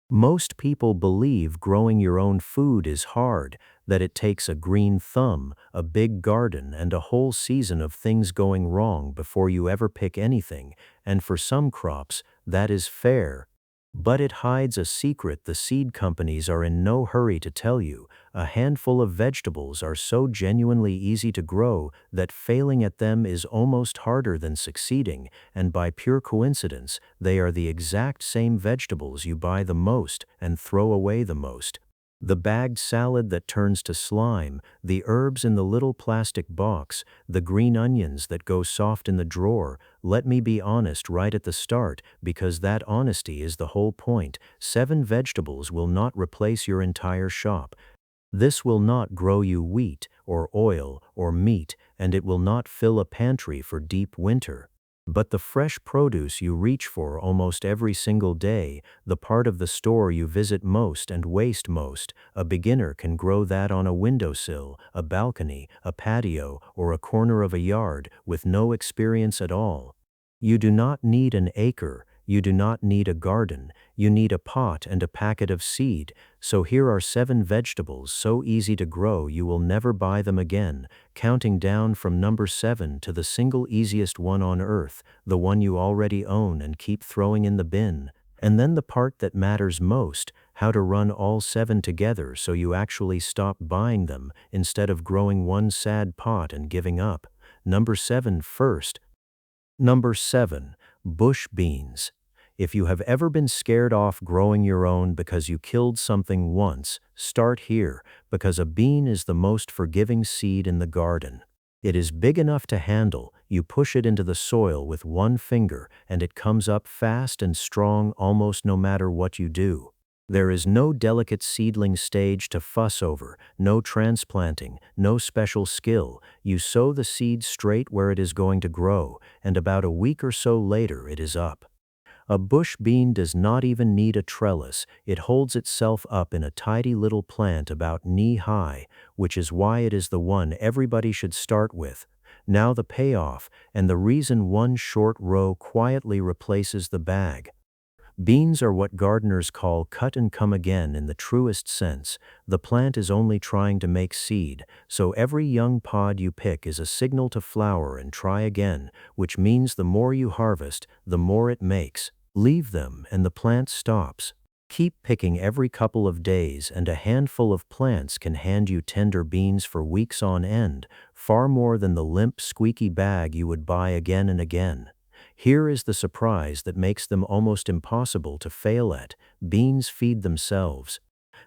Most people believe growing your own food is hard, that it takes a green thumb, a big garden, and a whole season of things going wrong before you ever pick anything, and for some crops, that is fair. But it hides a secret the seed companies are in no hurry to tell you. A handful of vegetables are so genuinely easy to grow that failing at them is almost harder than succeeding, and by pure coincidence, they are the exact same vegetables you buy the most and throw away the most. The bagged salad that turns to slime, the herbs in the little plastic box, the green onions that go soft in the drawer. Let me be honest right at the start, because that honesty is the whole point. 7 vegetables will not replace your entire shop. This will not grow you wheat, or oil, or meat, and it will not fill a pantry for deep winter. But the fresh produce you reach for almost every single day, the part of the store you visit most and waste most, a beginner can grow that on a windowsill, a balcony, a patio, or a corner of a yard with no experience at all. You do not need an acre, you do not need a garden, you need a pot and a packet of seed. So here are 7 vegetables so easy to grow you will never buy them again, counting down from number 7 to the single easiest one on earth, the one you already own and keep throwing in the bin. And then the part that matters most, how to run all 7 together so you actually stop buying them instead of growing one sad pot and giving up. Number 7 first. Number 7. Bush beans. If you have ever been scared off growing your own because you killed something once, start here, because a bean is the most forgiving seed in the garden. It is big enough to handle, you push it into the soil with one finger, and it comes up fast and strong almost no matter what you do. There is no delicate seedling stage to fuss over, no transplanting, no special skill. You sow the seed straight where it is going to grow, and about a week or so later it is up. A bush bean does not even need a trellis, it holds itself up in a tidy little plant about knee-high, which is why it is the one everybody should start with. Now the payoff, and the reason one short row quietly replaces the bag. Beans are what gardeners call cut and come again in the truest sense. The plant is only trying to make seed, so every young pod you pick is a signal to flower and try again, which means the more you harvest, the more it makes. Leave them and the plant stops. Keep picking every couple of days and a handful of plants can hand you tender beans for weeks on end, far more than the limp, squeaky bag you would buy again and again. Here is the surprise that makes them almost impossible to fail at. Beans feed themselves.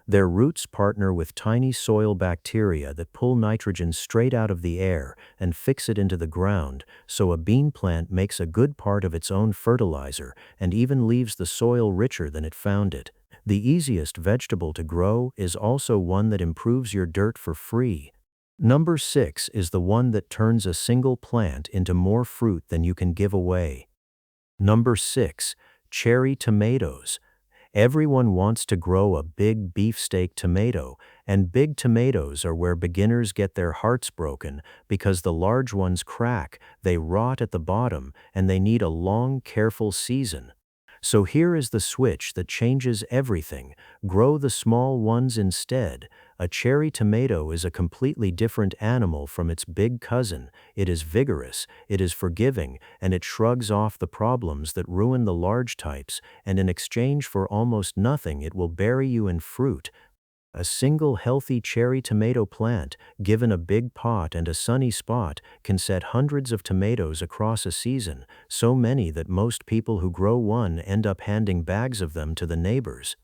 Their roots partner with tiny soil bacteria that pull nitrogen straight out of the air and fix it into the ground, so a bean plant makes a good part of its own fertilizer and even leaves the soil richer than it found it. The easiest vegetable to grow is also one that improves your dirt for free. Number 6 is the one that turns a single plant into more fruit than you can give away. Number 6. Cherry tomatoes. Everyone wants to grow a big beefsteak tomato, and big tomatoes are where beginners get their hearts broken because the large ones crack, they rot at the bottom, and they need a long, careful season. So here is the switch that changes everything. Grow the small ones instead. A cherry tomato is a completely different animal from its big cousin. It is vigorous, it is forgiving, and it shrugs off the problems that ruin the large types, and in exchange for almost nothing it will bury you in fruit. A single healthy cherry tomato plant, given a big pot and a sunny spot, can set hundreds of tomatoes across a season, so many that most people who grow one end up handing bags of them to the neighbors.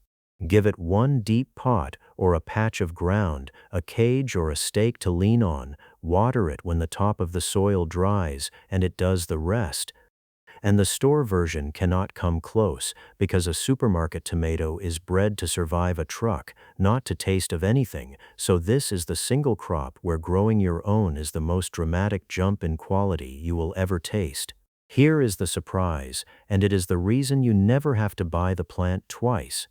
Give it one deep pot, or a patch of ground, a cage or a stake to lean on, water it when the top of the soil dries, and it does the rest. And the store version cannot come close, because a supermarket tomato is bred to survive a truck, not to taste of anything, so this is the single crop where growing your own is the most dramatic jump in quality you will ever taste. Here is the surprise, and it is the reason you never have to buy the plant twice.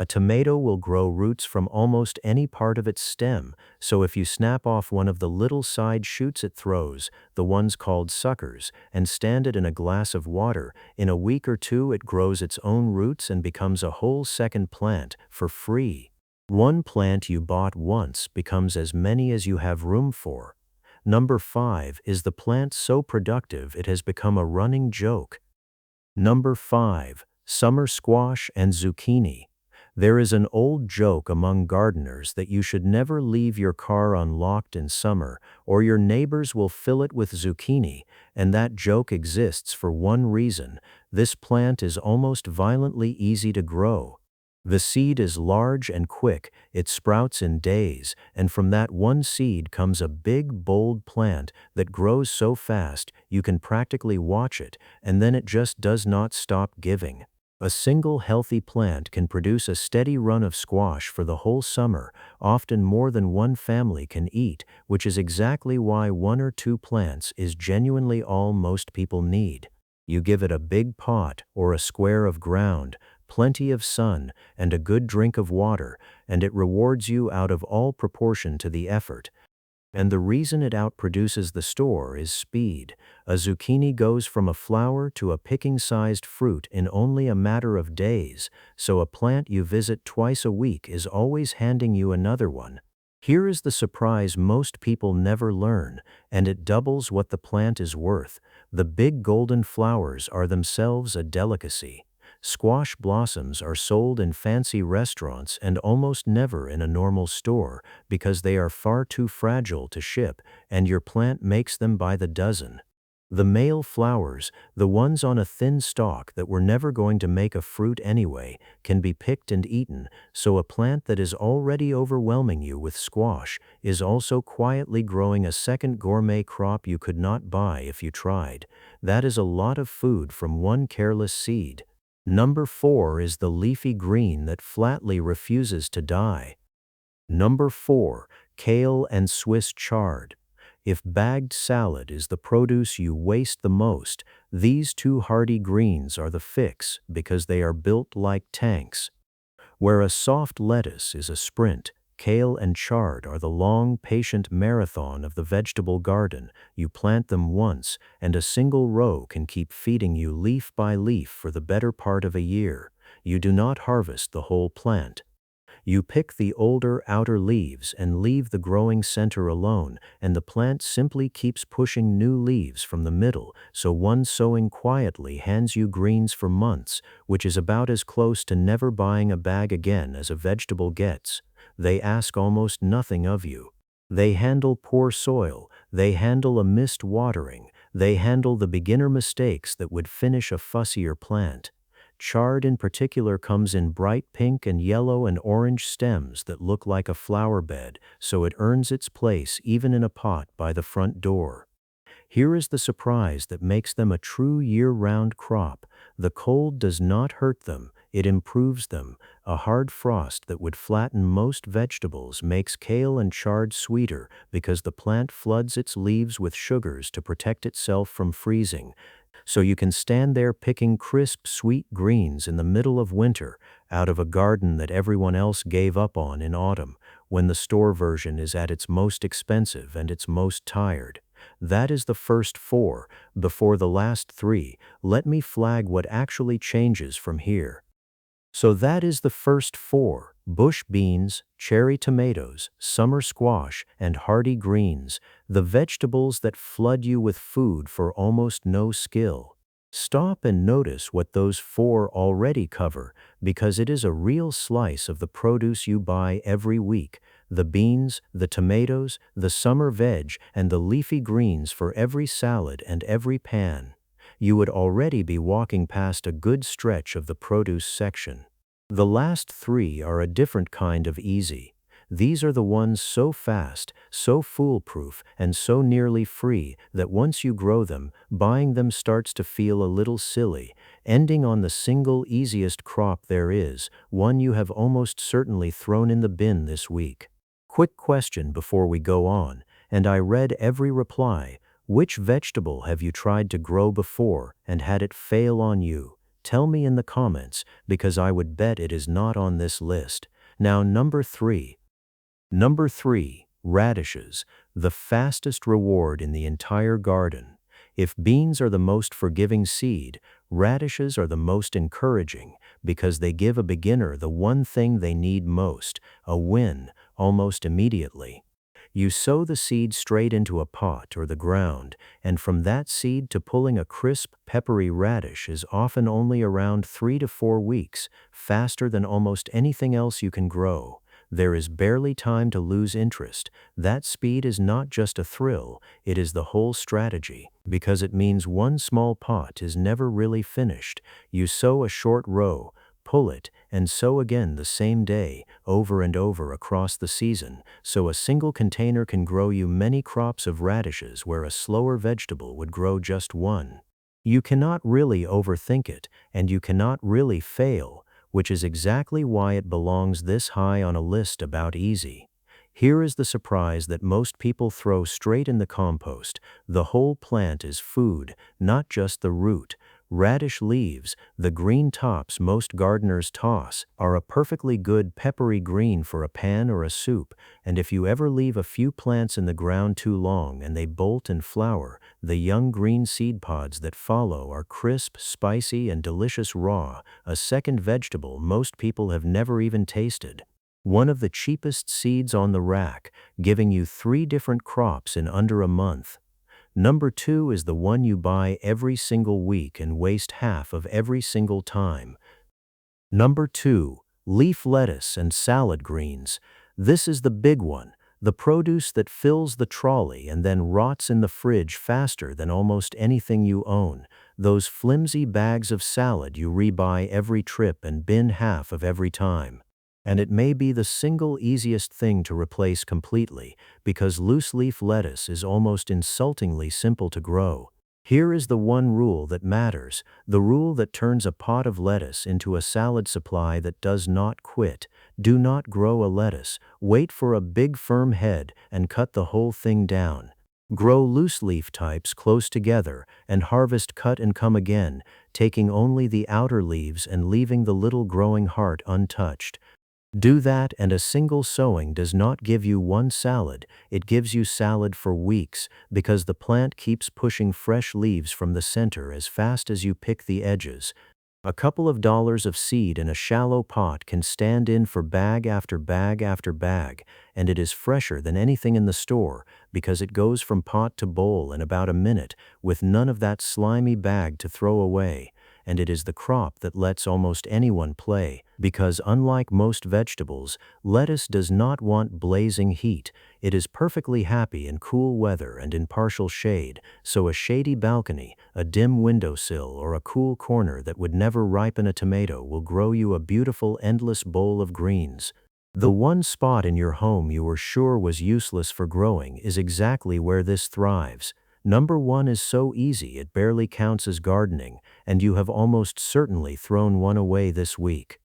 A tomato will grow roots from almost any part of its stem, so if you snap off one of the little side shoots it throws, the ones called suckers, and stand it in a glass of water, in a week or two it grows its own roots and becomes a whole second plant for free. One plant you bought once becomes as many as you have room for. Number 5 is the plant so productive it has become a running joke. Number 5. Summer squash and zucchini. There is an old joke among gardeners that you should never leave your car unlocked in summer, or your neighbors will fill it with zucchini, and that joke exists for one reason: this plant is almost violently easy to grow. The seed is large and quick, it sprouts in days, and from that one seed comes a big, bold plant that grows so fast you can practically watch it, and then it just does not stop giving. A single healthy plant can produce a steady run of squash for the whole summer, often more than one family can eat, which is exactly why 1 or 2 plants is genuinely all most people need. You give it a big pot or a square of ground, plenty of sun, and a good drink of water, and it rewards you out of all proportion to the effort. And the reason it outproduces the store is speed. A zucchini goes from a flower to a picking-sized fruit in only a matter of days, so a plant you visit twice a week is always handing you another one. Here is the surprise most people never learn, and it doubles what the plant is worth. The big golden flowers are themselves a delicacy. Squash blossoms are sold in fancy restaurants and almost never in a normal store because they are far too fragile to ship, and your plant makes them by the dozen. The male flowers, the ones on a thin stalk that were never going to make a fruit anyway, can be picked and eaten, so a plant that is already overwhelming you with squash is also quietly growing a second gourmet crop you could not buy if you tried. That is a lot of food from one careless seed. Number 4 is the leafy green that flatly refuses to die. Number 4. Kale and Swiss chard. If bagged salad is the produce you waste the most, these two hardy greens are the fix because they are built like tanks. Where a soft lettuce is a sprint, kale and chard are the long, patient marathon of the vegetable garden. You plant them once, and a single row can keep feeding you leaf by leaf for the better part of a year. You do not harvest the whole plant. You pick the older outer leaves and leave the growing center alone, and the plant simply keeps pushing new leaves from the middle, so one sowing quietly hands you greens for months, which is about as close to never buying a bag again as a vegetable gets. They ask almost nothing of you. They handle poor soil, they handle a missed watering, they handle the beginner mistakes that would finish a fussier plant. Chard in particular comes in bright pink and yellow and orange stems that look like a flower bed, so it earns its place even in a pot by the front door. Here is the surprise that makes them a true year-round crop. The cold does not hurt them, it improves them. A hard frost that would flatten most vegetables makes kale and chard sweeter because the plant floods its leaves with sugars to protect itself from freezing. So you can stand there picking crisp, sweet greens in the middle of winter out of a garden that everyone else gave up on in autumn, when the store version is at its most expensive and its most tired. That is the first 4. Before the last 3, let me flag what actually changes from here. So that is the first 4: bush beans, cherry tomatoes, summer squash, and hardy greens, the vegetables that flood you with food for almost no skill. Stop and notice what those 4 already cover, because it is a real slice of the produce you buy every week: the beans, the tomatoes, the summer veg, and the leafy greens for every salad and every pan. You would already be walking past a good stretch of the produce section. The last 3 are a different kind of easy. These are the ones so fast, so foolproof, and so nearly free that once you grow them, buying them starts to feel a little silly, ending on the single easiest crop there is, one you have almost certainly thrown in the bin this week. Quick question before we go on, and I read every reply. Which vegetable have you tried to grow before and had it fail on you? Tell me in the comments, because I would bet it is not on this list. Now, number 3. Number 3, radishes, the fastest reward in the entire garden. If beans are the most forgiving seed, radishes are the most encouraging because they give a beginner the one thing they need most, a win, almost immediately. You sow the seed straight into a pot or the ground, and from that seed to pulling a crisp, peppery radish is often only around 3 to 4 weeks, faster than almost anything else you can grow. There is barely time to lose interest. That speed is not just a thrill, it is the whole strategy, because it means one small pot is never really finished. You sow a short row, pull it, and sow again the same day, over and over across the season, so a single container can grow you many crops of radishes where a slower vegetable would grow just one. You cannot really overthink it, and you cannot really fail, which is exactly why it belongs this high on a list about easy. Here is the surprise that most people throw straight in the compost. The whole plant is food, not just the root. Radish leaves, the green tops most gardeners toss, are a perfectly good peppery green for a pan or a soup, and if you ever leave a few plants in the ground too long and they bolt and flower, the young green seed pods that follow are crisp, spicy, and delicious raw, a second vegetable most people have never even tasted. One of the cheapest seeds on the rack, giving you 3 different crops in under a month. Number 2 is the one you buy every single week and waste half of every single time. Number 2, leaf lettuce and salad greens. This is the big one, the produce that fills the trolley and then rots in the fridge faster than almost anything you own. Those flimsy bags of salad you rebuy every trip and bin half of every time. And it may be the single easiest thing to replace completely, because loose leaf lettuce is almost insultingly simple to grow. Here is the one rule that matters, the rule that turns a pot of lettuce into a salad supply that does not quit. Do not grow a lettuce, wait for a big firm head and cut the whole thing down. Grow loose leaf types close together and harvest cut and come again, taking only the outer leaves and leaving the little growing heart untouched. Do that and a single sowing does not give you one salad, it gives you salad for weeks, because the plant keeps pushing fresh leaves from the center as fast as you pick the edges. A couple of dollars of seed in a shallow pot can stand in for bag after bag after bag, and it is fresher than anything in the store because it goes from pot to bowl in about a minute with none of that slimy bag to throw away. And it is the crop that lets almost anyone play, because unlike most vegetables, lettuce does not want blazing heat. It is perfectly happy in cool weather and in partial shade, so a shady balcony, a dim windowsill, or a cool corner that would never ripen a tomato will grow you a beautiful endless bowl of greens. The one spot in your home you were sure was useless for growing is exactly where this thrives. Number 1 is so easy it barely counts as gardening, and you have almost certainly thrown one away this week.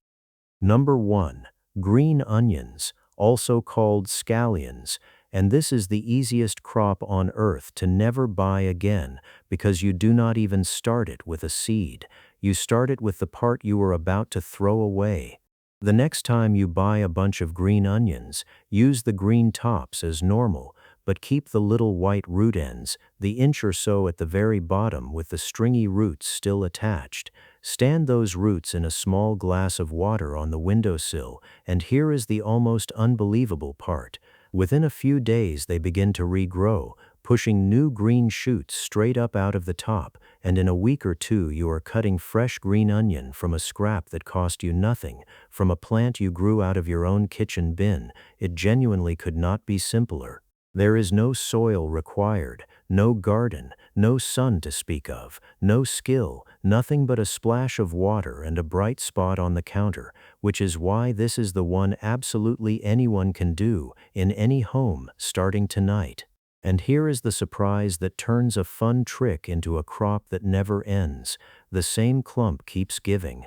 Number 1, green onions, also called scallions, and this is the easiest crop on earth to never buy again because you do not even start it with a seed. You start it with the part you are about to throw away. The next time you buy a bunch of green onions, use the green tops as normal, but keep the little white root ends, the inch or so at the very bottom with the stringy roots still attached. Stand those roots in a small glass of water on the windowsill, and here is the almost unbelievable part. Within a few days they begin to regrow, pushing new green shoots straight up out of the top, and in a week or 2 you are cutting fresh green onion from a scrap that cost you nothing, from a plant you grew out of your own kitchen bin. It genuinely could not be simpler. There is no soil required, no garden, no sun to speak of, no skill, nothing but a splash of water and a bright spot on the counter, which is why this is the one absolutely anyone can do, in any home, starting tonight. And here is the surprise that turns a fun trick into a crop that never ends. The same clump keeps giving.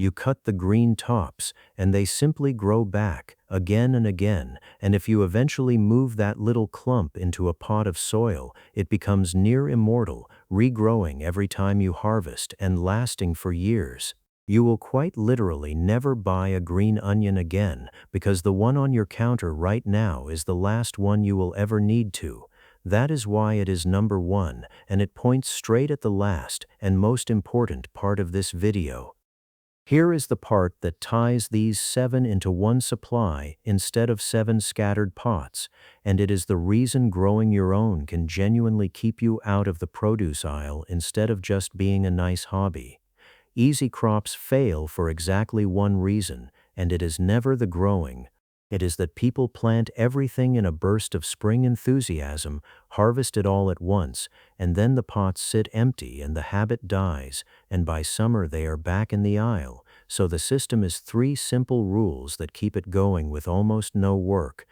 You cut the green tops, and they simply grow back, again and again, and if you eventually move that little clump into a pot of soil, it becomes near immortal, regrowing every time you harvest and lasting for years. You will quite literally never buy a green onion again because the one on your counter right now is the last one you will ever need to. That is why it is number one, and it points straight at the last and most important part of this video. Here is the part that ties these 7 into one supply instead of 7 scattered pots, and it is the reason growing your own can genuinely keep you out of the produce aisle instead of just being a nice hobby. Easy crops fail for exactly one reason, and it is never the growing. It is that people plant everything in a burst of spring enthusiasm, harvest it all at once, and then the pots sit empty and the habit dies, and by summer they are back in the aisle. So the system is 3 simple rules that keep it going with almost no work.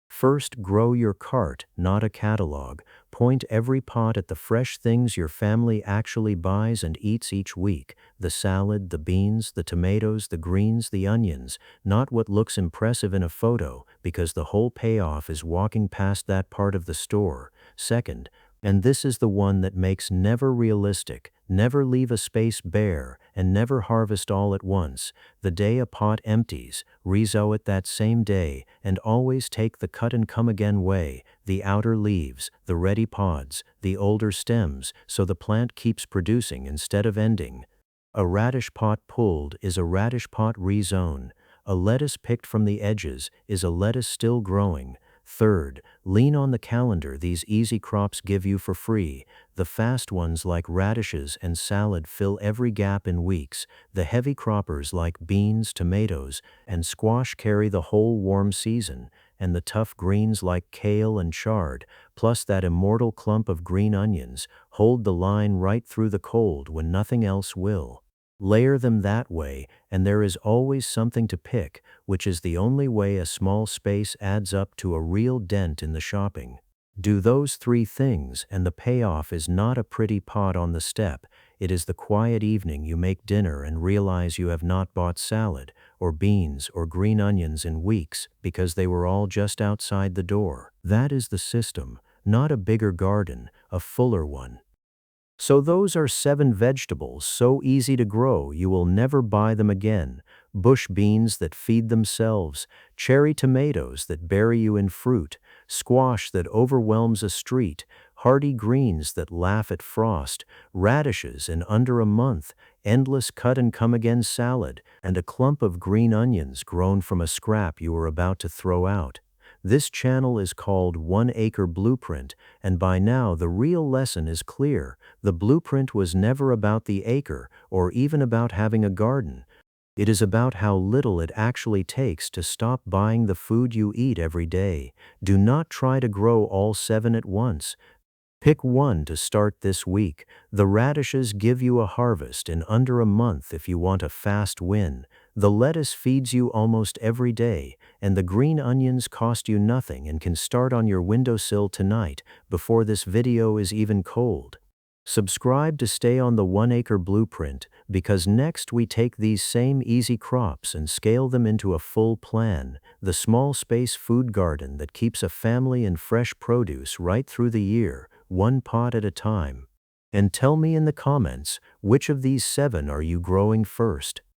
First, grow your cart, not a catalog. Point every pot at the fresh things your family actually buys and eats each week. The salad, the beans, the tomatoes, the greens, the onions, not what looks impressive in a photo, because the whole payoff is walking past that part of the store. Second, and this is the one that makes never realistic, never leave a space bare, and never harvest all at once. The day a pot empties, resow it that same day, and always take the cut and come again way, the outer leaves, the ready pods, the older stems, so the plant keeps producing instead of ending. A radish pot pulled is a radish pot rezone. A lettuce picked from the edges is a lettuce still growing. Third, lean on the calendar these easy crops give you for free. The fast ones like radishes and salad fill every gap in weeks. The heavy croppers like beans, tomatoes, and squash carry the whole warm season. And the tough greens like kale and chard, plus that immortal clump of green onions, hold the line right through the cold when nothing else will. Layer them that way, and there is always something to pick, which is the only way a small space adds up to a real dent in the shopping. Do those 3 things, and the payoff is not a pretty pot on the step. It is the quiet evening you make dinner and realize you have not bought salad, or beans, or green onions in weeks because they were all just outside the door. That is the system, not a bigger garden, a fuller one. So those are 7 vegetables so easy to grow you will never buy them again. Bush beans that feed themselves, cherry tomatoes that bury you in fruit, squash that overwhelms a street, hardy greens that laugh at frost, radishes in under a month, endless cut and come again salad, and a clump of green onions grown from a scrap you were about to throw out. This channel is called 1 Acre Blueprint, and by now the real lesson is clear. The blueprint was never about the acre or even about having a garden. It is about how little it actually takes to stop buying the food you eat every day. Do not try to grow all 7 at once. Pick one to start this week. The radishes give you a harvest in under a month if you want a fast win. The lettuce feeds you almost every day, and the green onions cost you nothing and can start on your windowsill tonight before this video is even cold. Subscribe to stay on the 1 Acre Blueprint, because next we take these same easy crops and scale them into a full plan, the small space food garden that keeps a family in fresh produce right through the year, 1 pot at a time. And tell me in the comments, which of these 7 are you growing first?